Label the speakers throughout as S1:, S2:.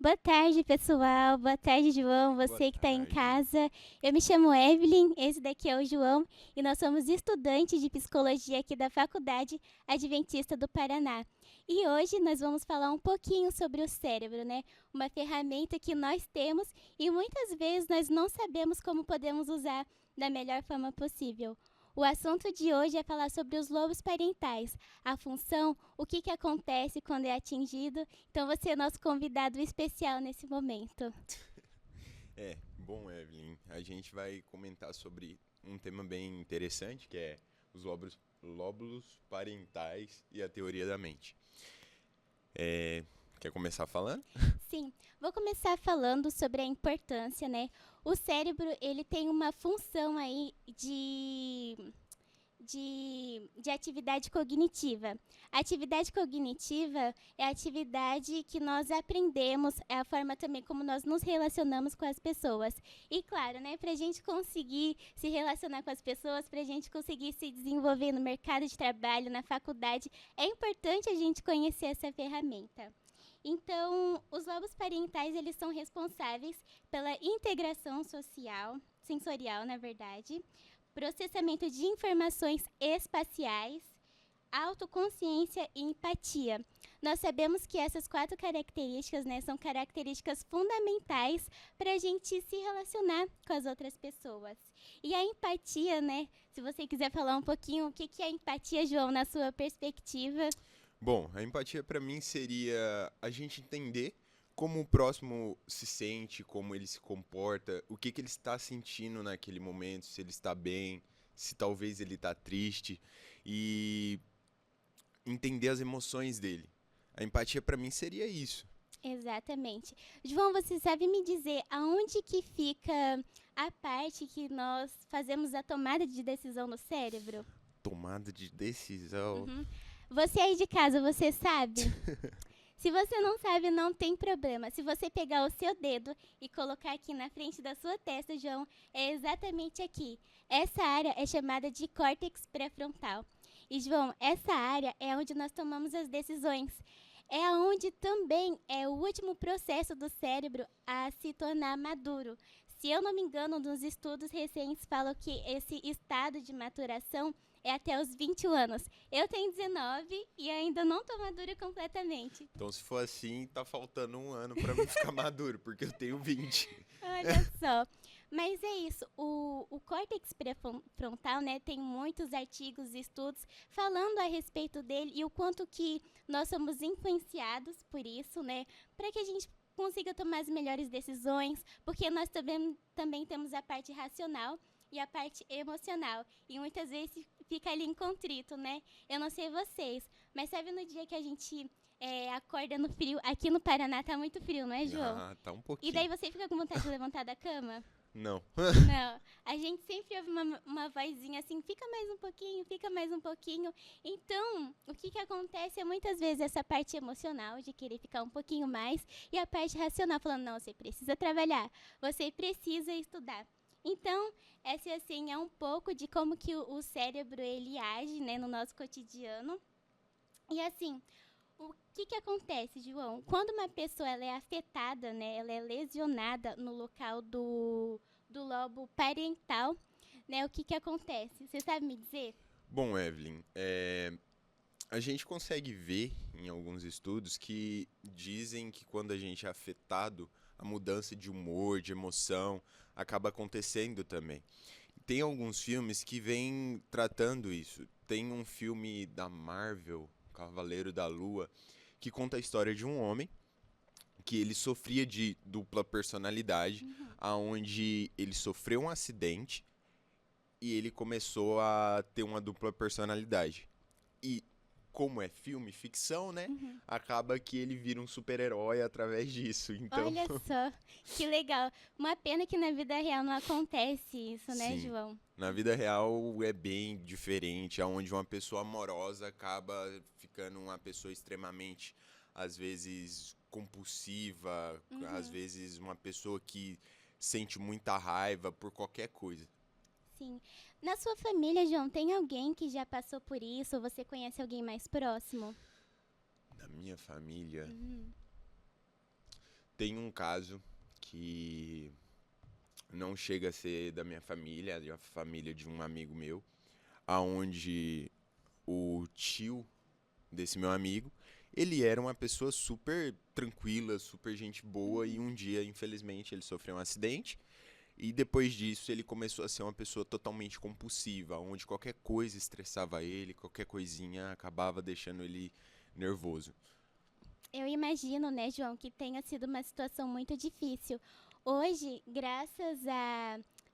S1: Boa tarde, pessoal. Boa tarde, João.
S2: Boa
S1: Você que está em
S2: tarde.
S1: casa. Eu me chamo Evelyn, esse daqui é o João e nós somos estudantes de psicologia aqui da Faculdade Adventista do Paraná. E hoje nós vamos falar um pouquinho sobre o cérebro, né? Uma ferramenta que nós temos e muitas vezes nós não sabemos como podemos usar da melhor forma possível. O assunto de hoje é falar sobre os lobos parentais, a função, o que acontece quando é atingido. Então você é nosso convidado especial nesse momento.
S2: Bom, Evelyn, a gente vai comentar sobre um tema bem interessante, que é os lóbulos parentais e a teoria da mente. Quer começar falando?
S1: Sim, vou começar falando sobre a importância, né? O cérebro, ele tem uma função aí de atividade cognitiva. A atividade cognitiva é a atividade que nós aprendemos, é a forma também como nós nos relacionamos com as pessoas. E claro, né, para a gente conseguir se relacionar com as pessoas, para a gente conseguir se desenvolver no mercado de trabalho, na faculdade, é importante a gente conhecer essa ferramenta. Então, os lobos parentais, eles são responsáveis pela integração social, sensorial, na verdade, processamento de informações espaciais, autoconsciência e empatia. Nós sabemos que essas 4 características, né, são características fundamentais para a gente se relacionar com as outras pessoas. E a empatia, né, se você quiser falar um pouquinho, o que é empatia, João, na sua perspectiva?
S2: Bom, a empatia para mim seria a gente entender como o próximo se sente, como ele se comporta, o que ele está sentindo naquele momento, se ele está bem, se talvez ele está triste e entender as emoções dele. A empatia para mim seria isso.
S1: Exatamente. João, você sabe me dizer aonde que fica a parte que nós fazemos a tomada de decisão no cérebro?
S2: Tomada de decisão.
S1: Uhum. Você aí de casa, você sabe? Se você não sabe, não tem problema. Se você pegar o seu dedo e colocar aqui na frente da sua testa, João, é exatamente aqui. Essa área é chamada de córtex pré-frontal. E, João, essa área é onde nós tomamos as decisões. É onde também é o último processo do cérebro a se tornar maduro. Se eu não me engano, nos estudos recentes falam que esse estado de maturação é até os 21 anos. Eu tenho 19 e ainda não tô madura completamente.
S2: Então, se for assim, tá faltando um ano para mim ficar maduro, porque eu tenho 20.
S1: Olha só. Mas é isso, o córtex pré-frontal, né, tem muitos artigos e estudos falando a respeito dele e o quanto que nós somos influenciados por isso, né, para que a gente consiga tomar as melhores decisões, porque nós também temos a parte racional e a parte emocional. E muitas vezes fica ali em contrito, né? Eu não sei vocês, mas sabe no dia que a gente acorda no frio? Aqui no Paraná tá muito frio, não é, João?
S2: Ah, tá um
S1: E
S2: pouquinho.
S1: daí você fica com vontade de levantar da cama?
S2: Não.
S1: Não. A gente sempre ouve uma vozinha assim, fica mais um pouquinho, fica mais um pouquinho. Então, o que acontece é muitas vezes essa parte emocional de querer ficar um pouquinho mais e a parte racional falando, não, você precisa trabalhar, você precisa estudar. Então, essa assim é um pouco de como que o cérebro ele age, né, no nosso cotidiano. E assim, o que acontece, João? Quando uma pessoa ela é afetada, né, ela é lesionada no local do lobo parental, né, o que acontece? Você sabe me dizer?
S2: Bom, Evelyn, a gente consegue ver em alguns estudos que dizem que quando a gente é afetado, a mudança de humor, de emoção, acaba acontecendo também. Tem alguns filmes que vêm tratando isso. Tem um filme da Marvel, Cavaleiro da Lua, que conta a história de um homem que ele sofria de dupla personalidade, aonde ele sofreu um acidente e ele começou a ter uma dupla personalidade. E como é filme, ficção, né? Acaba que ele vira um super-herói através disso. Então,
S1: Olha só, que legal. Uma pena que na vida real não acontece isso, né,
S2: sim.
S1: João?
S2: Na vida real é bem diferente, aonde uma pessoa amorosa acaba ficando uma pessoa extremamente, às vezes, compulsiva, às
S1: Uhum.
S2: vezes uma pessoa que sente muita raiva por qualquer coisa.
S1: Sim. Na sua família, João, tem alguém que já passou por isso ou você conhece alguém mais próximo?
S2: Na minha família,
S1: Uhum.
S2: tenho um caso que não chega a ser da minha família, é a família de um amigo meu, aonde o tio desse meu amigo, ele era uma pessoa super tranquila, super gente boa e um dia, infelizmente, ele sofreu um acidente e depois disso ele começou a ser uma pessoa totalmente compulsiva, onde qualquer coisa estressava ele, qualquer coisinha acabava deixando ele nervoso.
S1: Eu imagino, né, João, que tenha sido uma situação muito difícil. Hoje, graças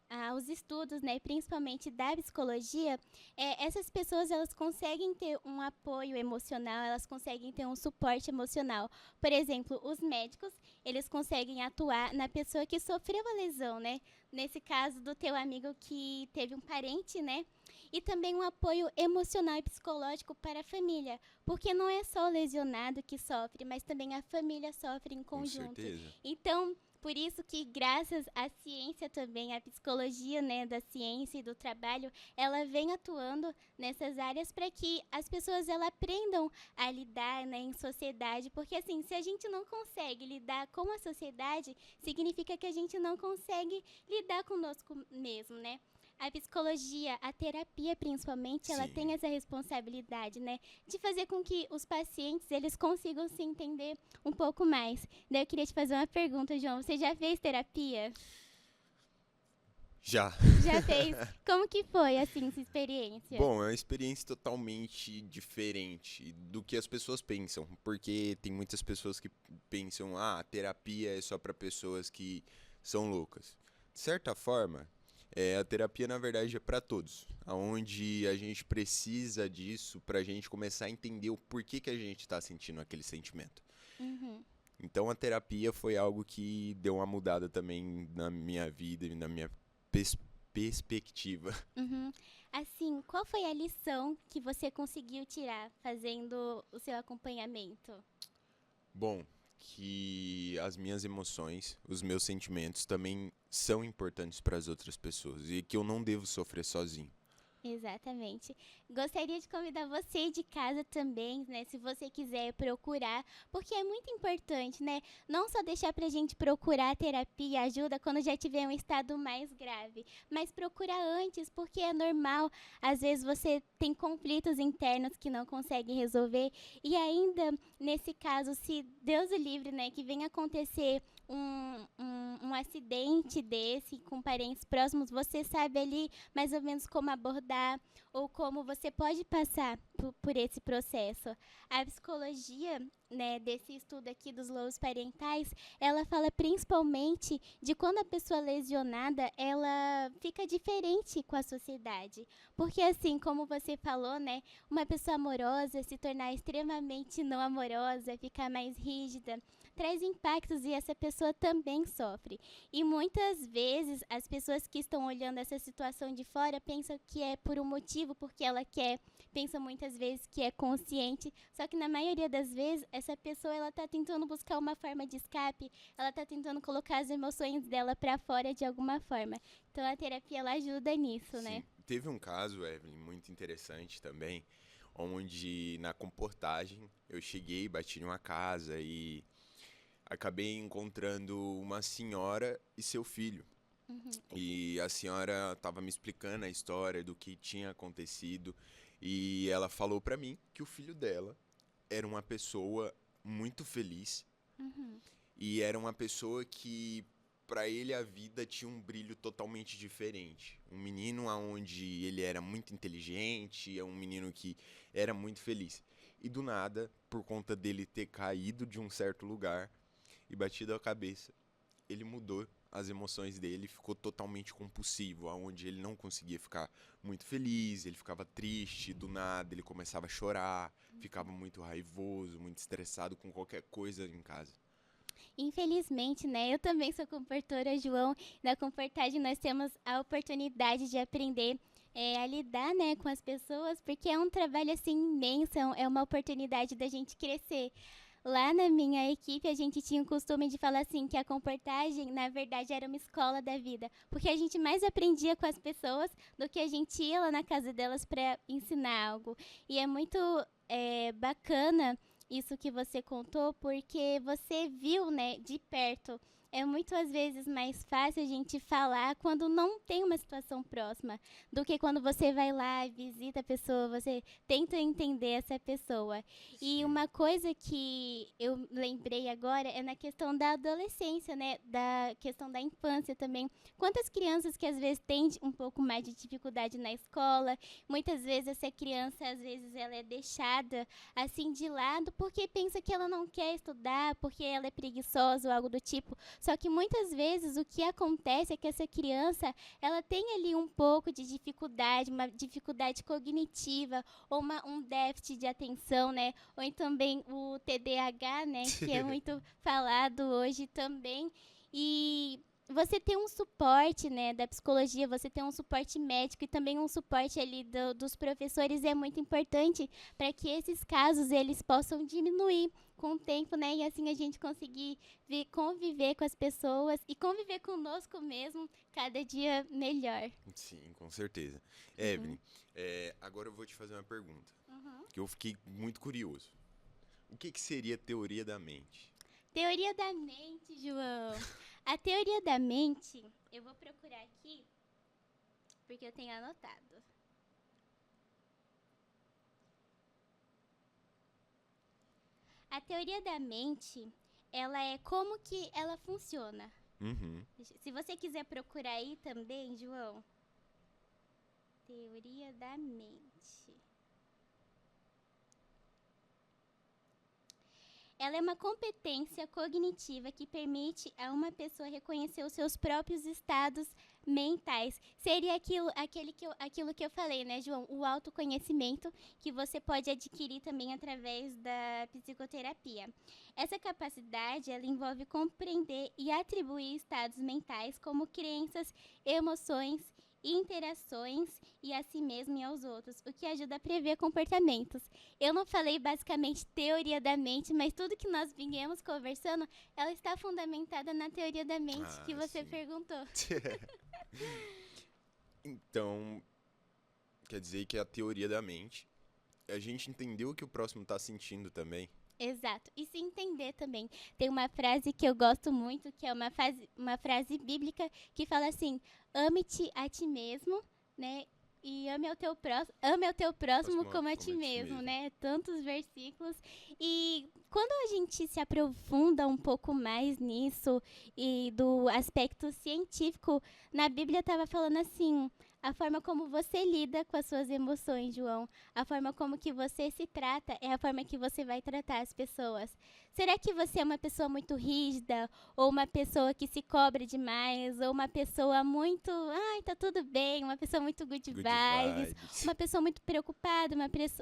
S1: aos estudos, né, principalmente da psicologia, essas pessoas elas conseguem ter um apoio emocional, elas conseguem ter um suporte emocional. Por exemplo, os médicos, eles conseguem atuar na pessoa que sofreu a lesão, né? Nesse caso do teu amigo que teve um parente, né? E também um apoio emocional e psicológico para a família, porque não é só o lesionado que sofre, mas também a família sofre em
S2: Com
S1: conjunto.
S2: certeza.
S1: Então, por isso que graças à ciência também, à psicologia, né, da ciência e do trabalho, ela vem atuando nessas áreas para que as pessoas elas aprendam a lidar, né, em sociedade, porque assim, se a gente não consegue lidar com a sociedade, significa que a gente não consegue lidar conosco mesmo, né? A psicologia, a terapia principalmente, ela
S2: Sim.
S1: tem essa responsabilidade, né, de fazer com que os pacientes eles consigam se entender um pouco mais. Daí eu queria te fazer uma pergunta, João. Você já fez terapia?
S2: Já.
S1: Já fez? Como que foi, assim, sua experiência?
S2: Bom, é uma experiência totalmente diferente do que as pessoas pensam, porque tem muitas pessoas que pensam, ah, a terapia é só para pessoas que são loucas. De certa forma, a terapia na verdade é para todos, aonde a gente precisa disso para a gente começar a entender o porquê que a gente está sentindo aquele sentimento.
S1: Uhum,
S2: Então a terapia foi algo que deu uma mudada também na minha vida e na minha pers- perspectiva.
S1: uhum. Assim, qual foi a lição que você conseguiu tirar fazendo o seu acompanhamento?
S2: Bom, que as minhas emoções, os meus sentimentos também são importantes para as outras pessoas e que eu não devo sofrer sozinho.
S1: Exatamente. Gostaria de convidar você de casa também, né? Se você quiser procurar, porque é muito importante, né? Não só deixar pra gente procurar terapia, ajuda quando já tiver um estado mais grave, mas procurar antes, porque é normal. Às vezes você tem conflitos internos que não consegue resolver e ainda nesse caso, se Deus o livre, né, que venha acontecer um acidente desse com parentes próximos, você sabe ali mais ou menos como abordar ou como você pode passar por esse processo. A psicologia, né, desse estudo aqui dos lobos parentais, ela fala principalmente de quando a pessoa lesionada, ela fica diferente com a sociedade. Porque assim, como você falou, né, uma pessoa amorosa se tornar extremamente não amorosa, ficar mais rígida, traz impactos e essa pessoa também sofre. E muitas vezes as pessoas que estão olhando essa situação de fora pensam que é por um motivo, porque ela quer, pensam muitas vezes que é consciente, só que na maioria das vezes essa pessoa ela tá tentando buscar uma forma de escape, ela tá tentando colocar as emoções dela para fora de alguma forma. Então a terapia ela ajuda nisso, né?
S2: Sim, teve um caso, Evelyn, muito interessante também, onde na comportagem eu cheguei, bati numa casa e acabei encontrando uma senhora e seu filho.
S1: Uhum.
S2: E a senhora estava me explicando a história do que tinha acontecido e ela falou para mim que o filho dela era uma pessoa muito feliz
S1: Uhum.
S2: e era uma pessoa que para ele a vida tinha um brilho totalmente diferente. Um menino onde ele era muito inteligente, é um menino que era muito feliz. E do nada, por conta dele ter caído de um certo lugar e batido a cabeça, ele mudou as emoções dele, ficou totalmente compulsivo, aonde ele não conseguia ficar muito feliz, ele ficava triste, do nada ele começava a chorar, ficava muito raivoso, muito estressado com qualquer coisa em casa.
S1: Infelizmente, né? Eu também sou comportora, João. Na comportagem nós temos a oportunidade de aprender a lidar, né, com as pessoas, porque é um trabalho assim imenso, é uma oportunidade da gente crescer. Lá na minha equipe, a gente tinha o costume de falar assim, que a comportagem, na verdade, era uma escola da vida. Porque a gente mais aprendia com as pessoas do que a gente ia lá na casa delas para ensinar algo. E é muito bacana isso que você contou, porque você viu, né, de perto. É muito às vezes mais fácil a gente falar quando não tem uma situação próxima, do que quando você vai lá, visita a pessoa, você tenta entender essa pessoa. E
S2: Sim.
S1: uma coisa que eu lembrei agora é na questão da adolescência, né, da questão da infância também. Quantas crianças que às vezes têm um pouco mais de dificuldade na escola, muitas vezes essa criança, às vezes ela é deixada assim de lado porque pensa que ela não quer estudar, porque ela é preguiçosa ou algo do tipo. Só que muitas vezes o que acontece é que essa criança, ela tem ali um pouco de dificuldade, uma dificuldade cognitiva, ou um déficit de atenção, né? Ou também o TDAH, né? Que é muito falado hoje também. E você ter um suporte, né, da psicologia, você ter um suporte médico e também um suporte ali dos professores é muito importante para que esses casos eles possam diminuir com o tempo, né, e assim a gente conseguir conviver com as pessoas e conviver conosco mesmo cada dia melhor.
S2: Sim, com certeza.
S1: Uhum.
S2: Evelyn, agora eu vou te fazer uma pergunta,
S1: Uhum.
S2: que eu fiquei muito curioso. O que que seria teoria da mente?
S1: Teoria da mente, João. A teoria da mente, eu vou procurar aqui porque eu tenho anotado. A teoria da mente, ela é como que ela funciona.
S2: Uhum.
S1: Se você quiser procurar aí também, João. Teoria da mente. Ela é uma competência cognitiva que permite a uma pessoa reconhecer os seus próprios estados mentais. Seria aquilo que eu falei, né, João? O autoconhecimento que você pode adquirir também através da psicoterapia. Essa capacidade, ela envolve compreender e atribuir estados mentais como crenças, emoções, interações e a si mesmo e aos outros, o que ajuda a prever comportamentos. Eu não falei basicamente teoria da mente, mas tudo que nós viemos conversando, ela está fundamentada na teoria da mente que
S2: Ah,
S1: você
S2: sim.
S1: perguntou.
S2: Então, quer dizer que a teoria da mente, a gente entendeu o que o próximo tá sentindo também.
S1: Exato. E se entender também. Tem uma frase que eu gosto muito, que é uma frase bíblica, que fala assim: ame-te a ti mesmo, né? E ame ao teu próximo
S2: Próximo
S1: como a
S2: como
S1: ti
S2: a ti
S1: mesmo,
S2: mesmo.
S1: né? Tantos versículos. E quando a gente se aprofunda um pouco mais nisso e do aspecto científico, na Bíblia estava falando assim: a forma como você lida com as suas emoções, João, a forma como que você se trata é a forma que você vai tratar as pessoas. Será que você é uma pessoa muito rígida, ou uma pessoa que se cobra demais, ou uma pessoa muito, ai, tá tudo bem, uma pessoa muito good
S2: Good
S1: vibes,
S2: vibes.
S1: uma pessoa muito preocupada,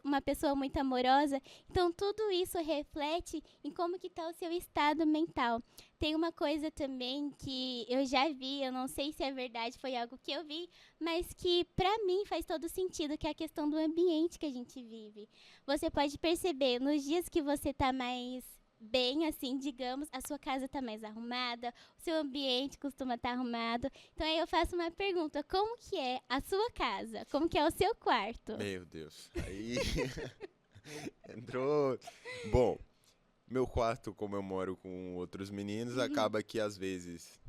S1: uma pessoa muito amorosa? Então tudo isso reflete em como que tá o seu estado mental. Tem uma coisa também que eu já vi, eu não sei se é verdade, foi algo que eu vi, mas que pra mim faz todo sentido, que é a questão do ambiente que a gente vive. Você pode perceber, nos dias que você tá mais bem, assim, digamos, a sua casa tá mais arrumada, o seu ambiente costuma estar arrumado. Então aí eu faço uma pergunta, como que é a sua casa? Como que é o seu quarto?
S2: Meu Deus. Aí entrou. Bom, meu quarto, como eu moro com outros meninos,
S1: Uhum.
S2: acaba que às vezes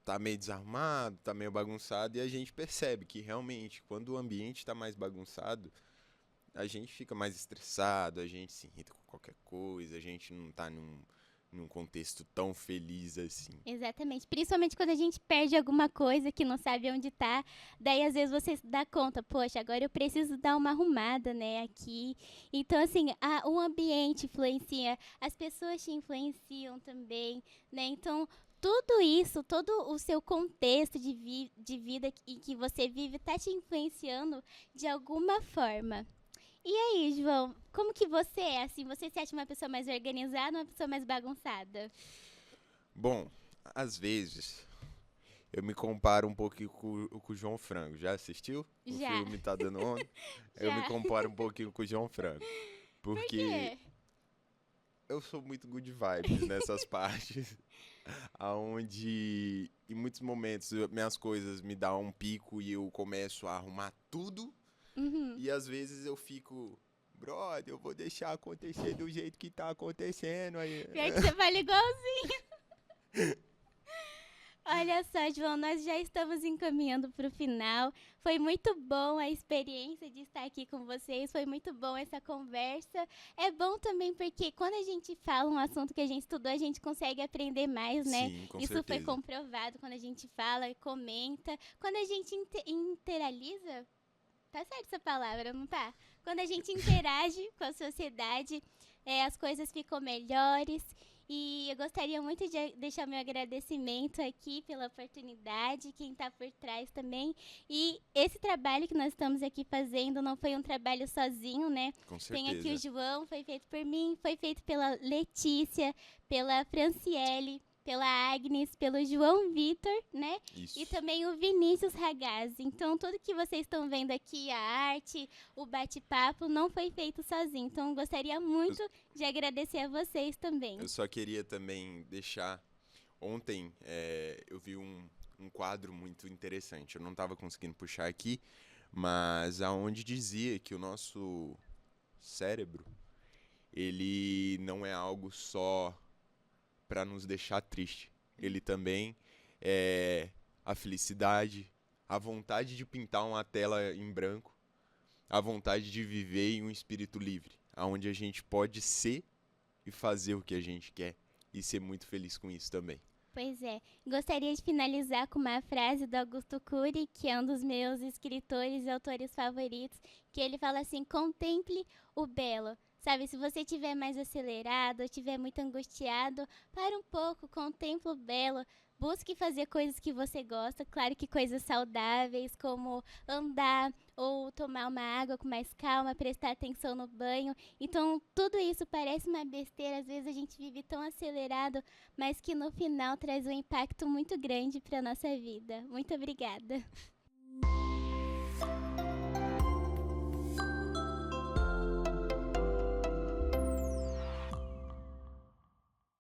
S2: tá meio desarrumado, tá meio bagunçado, e a gente percebe que realmente, quando o ambiente tá mais bagunçado, a gente fica mais estressado, a gente se irrita com qualquer coisa, a gente não tá num contexto tão feliz assim.
S1: Exatamente. Principalmente quando a gente perde alguma coisa que não sabe onde tá. Daí, às vezes, você se dá conta, poxa, agora eu preciso dar uma arrumada, né, aqui. Então, assim, o ambiente influencia, as pessoas te influenciam também, né? Então, tudo isso, todo o seu contexto de vida em que você vive tá te influenciando de alguma forma. E aí, João, como que você é, assim? Você se acha uma pessoa mais organizada ou uma pessoa mais bagunçada?
S2: Bom, às vezes eu me comparo um pouquinho com o João Frango. Já assistiu? O
S1: Já,
S2: filme Tá Dando Onda? Eu me
S1: já.
S2: comparo um pouquinho com o João Frango.
S1: Por
S2: Porque
S1: quê?
S2: eu sou muito good vibes nessas partes, aonde em muitos momentos minhas coisas me dão um pico e eu começo a arrumar tudo,
S1: Uhum.
S2: e às vezes eu fico brother, eu vou deixar acontecer do jeito que tá acontecendo aí.
S1: Pior que você fala igualzinho. Olha só, João, nós já estamos encaminhando para o final. Foi muito bom a experiência de estar aqui com vocês, foi muito bom essa conversa. É bom também porque quando a gente fala um assunto que a gente estudou, a gente consegue aprender mais, né?
S2: Sim, com
S1: Isso foi
S2: certeza.
S1: comprovado quando a gente fala e comenta. Quando a gente interaliza, tá certo essa palavra, não tá? Quando a gente interage com a sociedade, as coisas ficam melhores. E eu gostaria muito de deixar meu agradecimento aqui pela oportunidade, quem está por trás também. E esse trabalho que nós estamos aqui fazendo não foi um trabalho sozinho, né?
S2: Com
S1: Tem
S2: certeza.
S1: aqui o João, foi feito por mim, foi feito pela Letícia, pela Franciele, pela Agnes, pelo João Vitor, né?
S2: Isso.
S1: E também o Vinícius Ragazzi. Então, tudo que vocês estão vendo aqui, a arte, o bate-papo, não foi feito sozinho. Então, eu gostaria muito de agradecer a vocês também.
S2: Eu só queria também deixar... Ontem eu vi um quadro muito interessante. Eu não estava conseguindo puxar aqui, mas aonde dizia que o nosso cérebro, ele não é algo só para nos deixar triste. Ele também é a felicidade, a vontade de pintar uma tela em branco, a vontade de viver em um espírito livre, onde a gente pode ser e fazer o que a gente quer e ser muito feliz com isso também.
S1: Pois é. Gostaria de finalizar com uma frase do Augusto Cury, que é um dos meus escritores e autores favoritos, que ele fala assim: contemple o belo. Sabe, se você estiver mais acelerado, ou estiver muito angustiado, para um pouco, contempla o belo. Busque fazer coisas que você gosta, claro que coisas saudáveis, como andar ou tomar uma água com mais calma, prestar atenção no banho. Então, tudo isso parece uma besteira, às vezes a gente vive tão acelerado, mas que no final traz um impacto muito grande para a nossa vida. Muito obrigada.